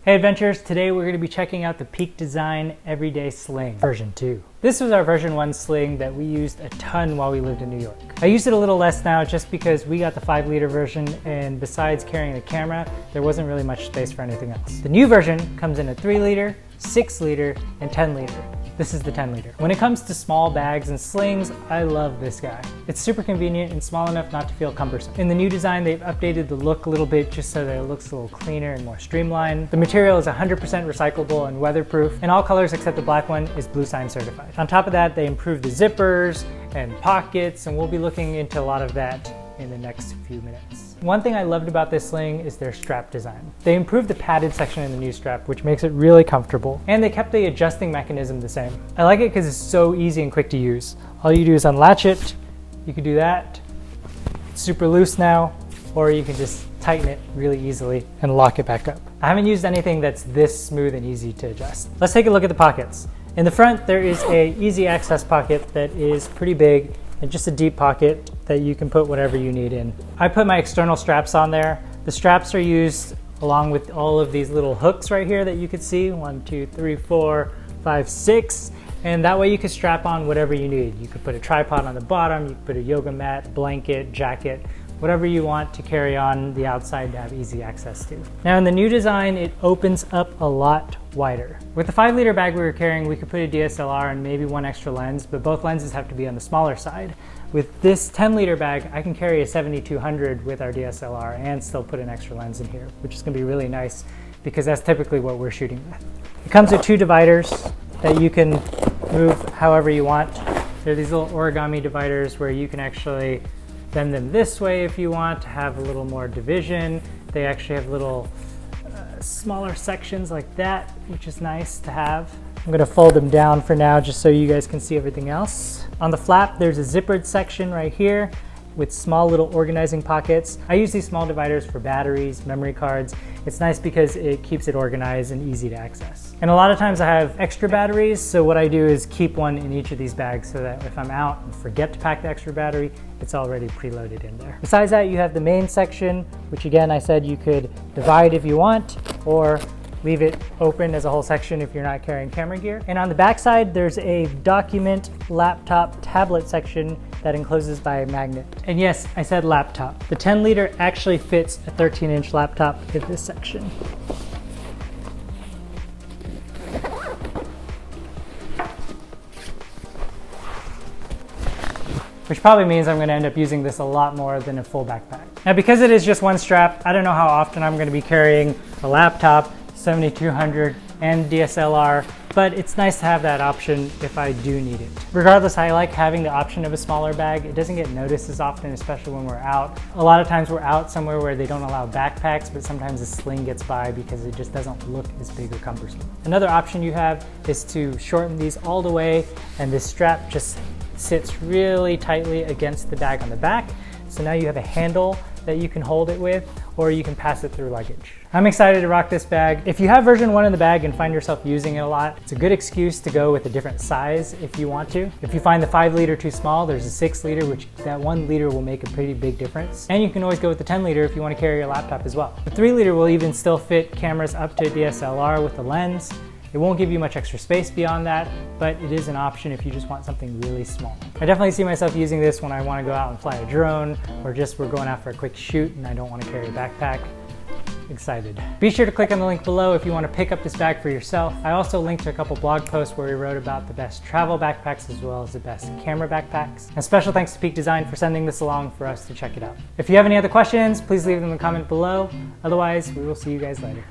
Hey adventurers, today we're going to be checking out the Peak Design Everyday Sling version 2. This was our version 1 sling that we used a ton while we lived in New York. I use it a little less now just because we got the 5-liter version, and besides carrying the camera, there wasn't really much space for anything else. The new version comes in a 3-liter, 6-liter, and 10-liter. This is the 10-liter. When it comes to small bags and slings, I love this guy. It's super convenient and small enough not to feel cumbersome. In the new design, they've updated the look a little bit just so that it looks a little cleaner and more streamlined. The material is 100% recyclable and weatherproof, and all colors except the black one is Blue Sign certified. On top of that, they improved the zippers and pockets, and we'll be looking into a lot of that in the next few minutes. One thing I loved about this sling is their strap design. They improved the padded section in the new strap, which makes it really comfortable, and they kept the adjusting mechanism the same. I like it because it's so easy and quick to use. All you do is unlatch it, you can do that, it's super loose now, or you can just tighten it really easily and lock it back up. I haven't used anything that's this smooth and easy to adjust. Let's take a look at the pockets. In the front, there is a easy access pocket that is pretty big and just a deep pocket that you can put whatever you need in. I put my external straps on there. The straps are used along with all of these little hooks right here that you can see. 1, 2, 3, 4, 5, 6. And that way you can strap on whatever you need. You could put a tripod on the bottom, you could put a yoga mat, blanket, jacket, whatever you want to carry on the outside to have easy access to. Now in the new design, it opens up a lot wider. With the 5-liter bag we were carrying, we could put a DSLR and maybe one extra lens, but both lenses have to be on the smaller side. With this 10-liter bag, I can carry a 7200 with our DSLR and still put an extra lens in here, which is gonna be really nice because that's typically what we're shooting with. It comes with 2 dividers that you can move however you want. They're these little origami dividers where you can actually bend them this way if you want to have a little more division. They actually have little smaller sections like that, which is nice to have. I'm gonna fold them down for now just so you guys can see everything else. On the flap, there's a zippered section right here with small little organizing pockets. I use these small dividers for batteries, memory cards. It's nice because it keeps it organized and easy to access. And a lot of times I have extra batteries, so what I do is keep one in each of these bags so that if I'm out and forget to pack the extra battery, it's already preloaded in there. Besides that, you have the main section, which again, I said you could divide if you want, or leave it open as a whole section if you're not carrying camera gear. And on the back side, there's a document, laptop, tablet section that encloses by a magnet. And yes, I said laptop. The 10-liter actually fits a 13-inch laptop in this section. Which probably means I'm gonna end up using this a lot more than a full backpack. Now because it is just one strap, I don't know how often I'm gonna be carrying a laptop, 7200 and DSLR, but it's nice to have that option if I do need it. Regardless, I like having the option of a smaller bag. It doesn't get noticed as often, especially when we're out. A lot of times we're out somewhere where they don't allow backpacks, but sometimes the sling gets by because it just doesn't look as big or cumbersome. Another option you have is to shorten these all the way, and this strap just sits really tightly against the bag on the back. So now you have a handle that you can hold it with, or you can pass it through luggage. I'm excited to rock this bag. If you have version 1 in the bag and find yourself using it a lot, it's a good excuse to go with a different size if you want to. If you find the 5-liter too small, there's a 6-liter, which that 1-liter will make a pretty big difference. And you can always go with the 10-liter if you want to carry your laptop as well. The 3-liter will even still fit cameras up to a DSLR with the lens. It won't give you much extra space beyond that, but it is an option if you just want something really small. I definitely see myself using this when I want to go out and fly a drone, or just we're going out for a quick shoot and I don't want to carry a backpack. Excited. Be sure to click on the link below if you want to pick up this bag for yourself. I also linked to a couple blog posts where we wrote about the best travel backpacks as well as the best camera backpacks. And special thanks to Peak Design for sending this along for us to check it out. If you have any other questions, please leave them in the comment below. Otherwise, we will see you guys later.